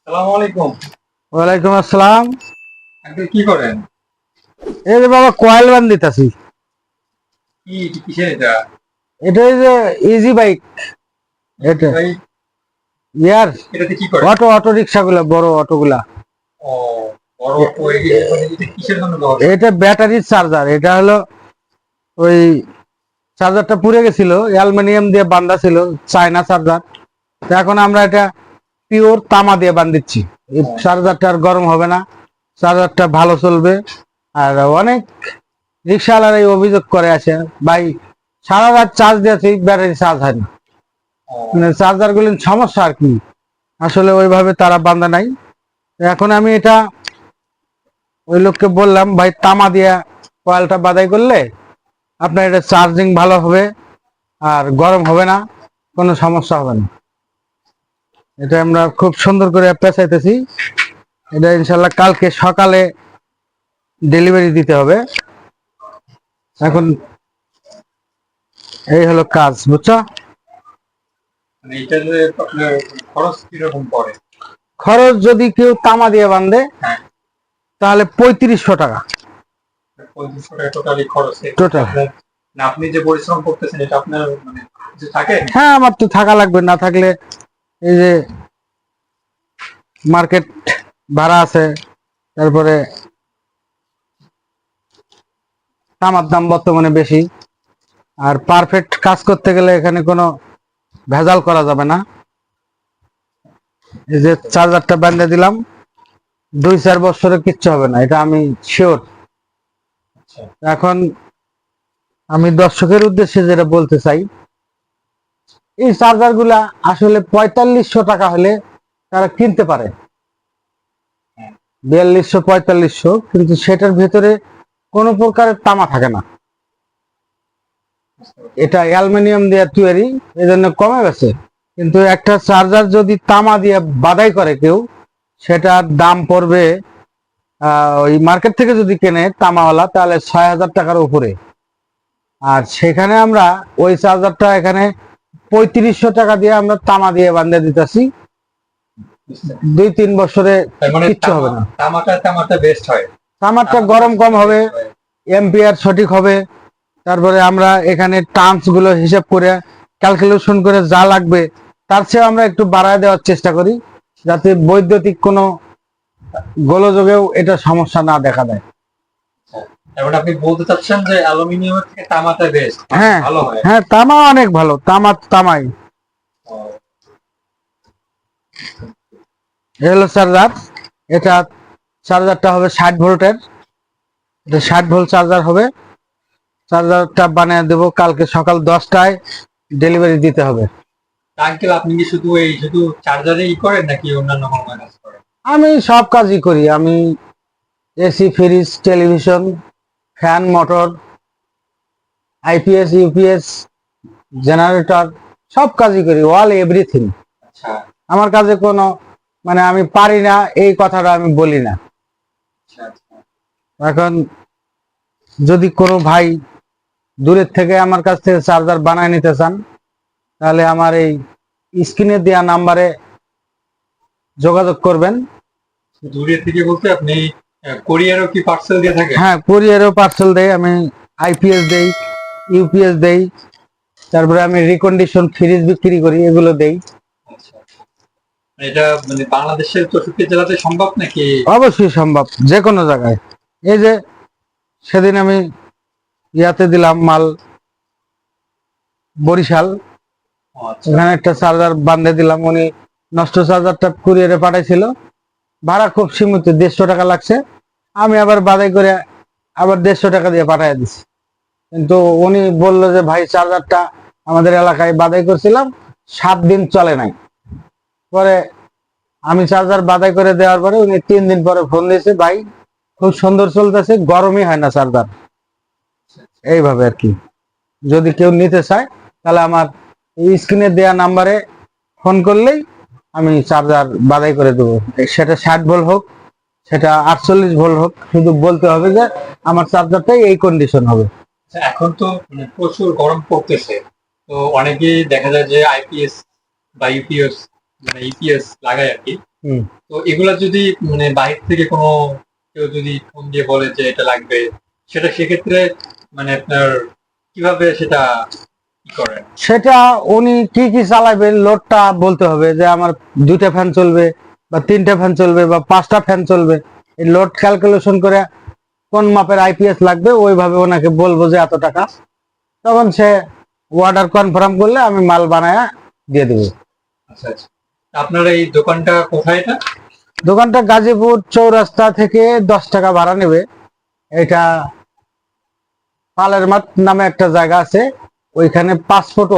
আসসালামু আলাইকুম। ওয়ালাইকুম আসসালাম। আপনি কি করেন? এই যে বাবা কয়েল বান দিতাছি। কিসের এটা? এটা এই যে ইজি বাইক। এটা ভাই, ইয়ার এটাতে কি করেন? অটো অটো রিক্সা গুলা, বড় অটো গুলা। ও, বড় এ- অটো। মানে এটা কিসের জন্য ব্যবহার করেন? এটা ব্যাটারি চার্জার। এটা হলো ওই চার্জারটা পুড়ে গেছিল, অ্যালুমিনিয়াম দিয়ে বান্ধা ছিল, চায়না চার্জার। তো এখন আমরা এটা পিওর তামা দিয়ে বান্ধিচ্ছি। এই ও, চার্জারটা আর গরম হবে না, চার্জারটা ভালো চলবে। আর অনেক রিক্সাওয়ালারা এই অভিযোগ করে আছে, ভাই সারা রাত চার্জ দিয়েছি, ব্যাটারি চার্জ হয় না। ও, মানে চার্জার গুলির সমস্যা আর কি, আসলে ওইভাবে তারা বান্ধা নাই। এখন আমি এটা ওই লোককে বললাম, ভাই তামা দিয়া কয়েলটা বাদাই করলে আপনার এটা চার্জিং ভালো হবে, আর গরম হবে না, কোনো সমস্যা হবে না। এটা আমরা খুব সুন্দর করে পেঁচাইতেছি। এটা ইনশাল্লাহ কালকে সকালে ডেলিভারি দিতে হবে। এখন এই হলো কাজ, বুঝছো? মানে এটাতে আপনার খরচ কিরকম পড়ে? খরচ যদি কেউ তামা দিয়ে বাঁধে হ্যাঁ, তাহলে 3500 টাকা 2500 টাকা টোটালি খরচ। টোটাল। আপনার, না, আপনি যে পরিশ্রম করতেছেন এটা আপনার মানে কিছু থাকে? হ্যাঁ, আমার তো থাকা লাগবে, না থাকলে এই যে মার্কেট ভাড়া আছে, তারপরে তামার দাম বর্তমানে বেশি। আর পারফেক্ট কাজ করতে গেলে এখানে কোনো ভেজাল করা যাবে না। এই যে চার্জারটা বাঁধে দিলাম, 2-4 বছরে কিচ্ছু হবে না, এটা আমি শিওর। আচ্ছা, এখন আমি দর্শকের উদ্দেশ্যে যেটা বলতে চাই, এই চার্জার গুলা আসলে 4500 টাকা হলে তারা কিনতে পারে, হ্যাঁ, 4200-4500, কিন্তু সেটার ভেতরে কোনো প্রকারের তামা থাকে না। বুঝতে পারছি। এটা অ্যালুমিনিয়াম দিয়ে তৈরি, এই জন্য কমে গেছে। কিন্তু একটা চার্জার যদি তামা দিয়ে বাদাই করে কেউ, সেটার দাম পড়বে ওই মার্কেট থেকে যদি কেনে তামাওয়ালা, তাহলে 6000 টাকার উপরে। আর সেখানে আমরা ওই চার্জারটা এখানে 3500 টাকা দিয়ে আমরা তামা দিয়ে বান্ধে দিতেছি। বুঝতে পারছি। 2-3 বছরে তার মানে কিচ্ছু হবে না। তামাটা বেস্ট হয়। তামারটা গরম কম হবে, এম্পিয়ার সঠিক হবে। তারপরে আমরা এখানে টার্মস গুলো হিসাব করে ক্যালকুলেশন করে যা লাগবে তার চেয়ে আমরা একটু বাড়ায় দেওয়ার চেষ্টা করি, যাতে বৈদ্যুতিক কোনো গোলযোগেও এটা সমস্যা না দেখা দেয়। এখন আপনি বলতে চাচ্ছেন যে অ্যালুমিনিয়ামের থেকে তামাটা বেস্ট, হ্যাঁ, ভালো হয়। হ্যাঁ, তামা অনেক ভালো, তামাই। ও, এ হলো চার্জার। এটা চার্জারটা হবে 60 ভোল্টের। এটা 60 ভোল্ট চার্জার হবে। চার্জারটা বানিয়ে দেবো কালকে সকাল 10টায়, ডেলিভারি দিতে হবে। আঙ্কেল, আপনি কি শুধু চার্জারেই করেন নাকি অন্যান্য কোনো কাজ করেন? আমি সব কাজই করি। আমি AC, fridge, television, fan, motor, IPS, UPS, generator, সব কাজই করি, অল এভরিথিং। আচ্ছা, আমার কাছে কোনো মানে আমি পারি না এই কথাটা আমি বলি না। আচ্ছা, আচ্ছা। এখন যদি কোনো ভাই দূরের থেকে আমার কাছ থেকে চার্জার বানায় নিতে চান, তাহলে আমার এই স্ক্রিনে দেওয়া নাম্বারে যোগাযোগ করবেন। দূরে থেকে বলতে আপনি কোরিয়ারও কি পার্সেল দিয়ে থাকেন? হ্যাঁ, কুরিয়ারও পার্সেল দেই আমি, আইপিএস দেই, ইউপিএস দেই, তারপরে আমি রিকন্ডিশন ফ্রিজ বিক্রি করি, এগুলো দেই। আচ্ছা, এটা মানে বাংলাদেশের 64 জেলাতে সম্ভব নাকি? অবশ্যই সম্ভব, যে কোনো জায়গায়। এই যে সেদিন আমি ইয়াতে দিলাম মাল, বরিশাল, ও, আচ্ছা, ওখানে একটা চার্জার বান্ধে দিলাম। উনি নষ্ট চার্জারটা কুরিয়ারে পাঠাইছিল, ভাড়া খুব সীমিত, 150 টাকা লাগছে। আমি আবার বাদাই করে আবার 150 টাকা দিয়ে পাঠিয়ে দিছি। কিন্তু উনি বললো যে ভাই চার্জারটা আমাদের এলাকায় বাদাই করছিলাম, 7 দিন চলে নাই। পরে আমি চার্জার বাদাই করে দেওয়ার পরে উনি 3 দিন পরে ফোন দিয়েছে, ভাই খুব সুন্দর চলতেছে, গরমই হয় না চার্জার। এইভাবে আর কি। যদি কেউ নিতে চায় তাহলে আমার স্ক্রিনে দেওয়া নাম্বারে ফোন করলেই আমি চার্জার বাদাই করে দেবো। সেটা 60 ভোল্ট হোক, সেটা 48 ভোল্ট হোক, শুধু বলতে হবে যে আমার চার্জারটাই এই কন্ডিশন হবে। আচ্ছা। এখন তো মানে প্রচুর গরম পড়তেছে, তো অনেকেই দেখা যায় যে আইপিএস বা ইউপিএস, মানে ইপিএস লাগায় আর কি। হুম। তো এগুলা যদি মানে বাইরে থেকে কোনো কেউ যদি ফোন দিয়ে বলে যে এটা লাগবে, সেটা সেক্ষেত্রে মানে আপনার কিভাবে সেটা কি করেন? সেটা উনি কি কি চালাবেন লোডটা বলতে হবে যে আমার 2টা ফ্যান চলবে বা 3টা ফ্যান চলবে বা 5টা ফ্যান চলবে, এই লোড ক্যালকুলেশন করে কোন মাপের আইপিএস লাগবে ওইভাবে ওনাকে বলবো যে এত টাকা, তখন সে অর্ডার কনফার্ম করলে আমি মাল বানায়া দিয়ে দেবো। আচ্ছা আচ্ছা। আপনার এই দোকানটা কোথায় এটা? দোকানটা গাজীপুর চৌরাস্তা থেকে 10 টাকা ভাড়া নেবে। এটা পালের মাঠ নামে একটা জায়গা আছে, ওইখানে পাসপোর্ট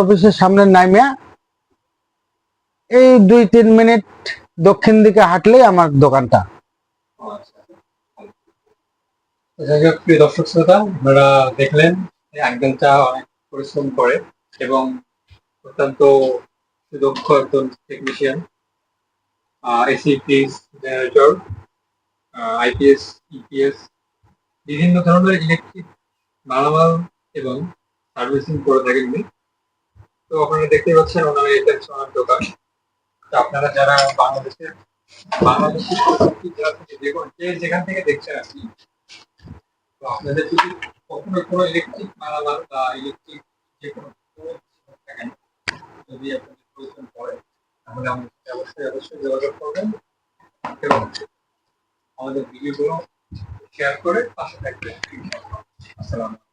অফিসের সামনে নামিয়া এই 2-3 মিনিট দক্ষিণ দিকে হাঁটলেই আমার দোকানটা। ও আচ্ছা। তো যাই হোক, প্রিয় দর্শক শ্রোতা, আপনারা দেখলেন এই আঙ্কেলটা অনেক পরিশ্রম করে এবং অত্যন্ত সুদক্ষ একজন technician, AC fridge, generator, IPS, EPS, বিভিন্ন ধরনের ইলেকট্রিক মালামাল এবং সার্ভিসিং করে থাকেন উনি। তো আপনারা দেখতেই পাচ্ছেন ওনার এটা হচ্ছে ওনার দোকান। তো আপনারা যারা বাংলাদেশি প্রযুক্তি যারা থেকে যে যেখান থেকে দেখছেন আপনি, তো আপনাদের যদি কখনো কোনো ইলেকট্রিক মালামাল বা ইলেকট্রিক যে কোনো থাকেন, যদি আপনাদের প্রয়োজন পড়ে, তাহলে আমাদের সাথে অবশ্যই অবশ্যই যোগাযোগ করবেন এবং আমাদের ভিডিওগুলো শেয়ার করে পাশে থাকবেন। আসসালামু আলাইকুম।